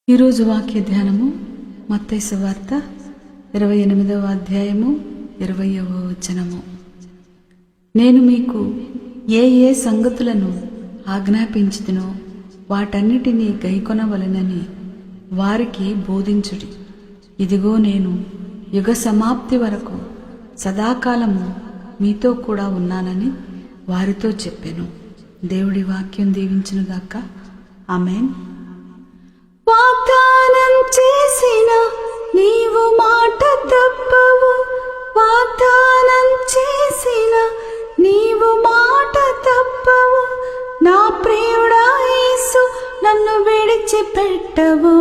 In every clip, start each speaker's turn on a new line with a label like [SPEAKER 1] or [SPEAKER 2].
[SPEAKER 1] ఈరోజు వాక్య ధ్యానము మత్తయి సువార్త 28వ అధ్యాయము 20వ వచనము. నేను మీకు ఏ ఏ సంగతులను ఆజ్ఞాపించుదునో వాటన్నిటినీ గైకొనవలెనని వారికి బోధించుడి. ఇదిగో నేను యుగ సమాప్తి వరకు సదాకాలము మీతో కూడా ఉన్నానని వారితో చెప్పెను. దేవుడి వాక్యం దీవించునుగాక. ఆమేన్.
[SPEAKER 2] వాగ్దానం చేసిన నీవు మాట తప్పవు, వాగ్దానం చేసిన నీవు మాట తప్పవు. నా ప్రియుడా యేసు నన్ను విడిచిపెట్టవు,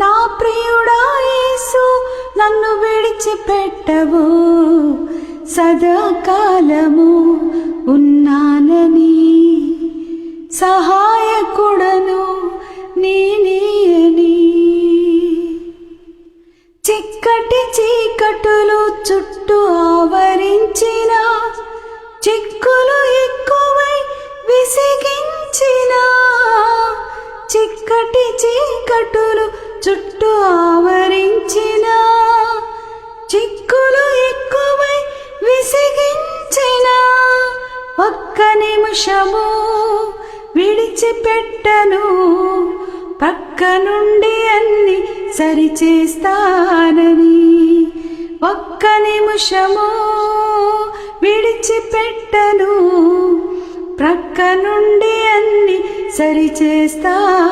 [SPEAKER 2] నా ప్రియుడా యేసు నన్ను విడిచిపెట్టవు. సదాకాలము ఉన్నానని సహాయకుడను నేనేని. చిక్కటి చీకటులు చుట్టూ ఆవరించిన, చిక్కులు ఎక్కువై విసిగించిన, చిక్కటి చీకటులు చుట్టూ ఆవరించిన, చిక్కులు ఎక్కువై విసిగించిన, ఒక్క నిమిషము విడిచిపెట్టను, పక్క నుండి అన్ని సరిచేస్తానని. ఒక్క నిమిషము విడిచిపెట్టను, ప్రక్క నుండి అన్ని సరిచేస్తానని.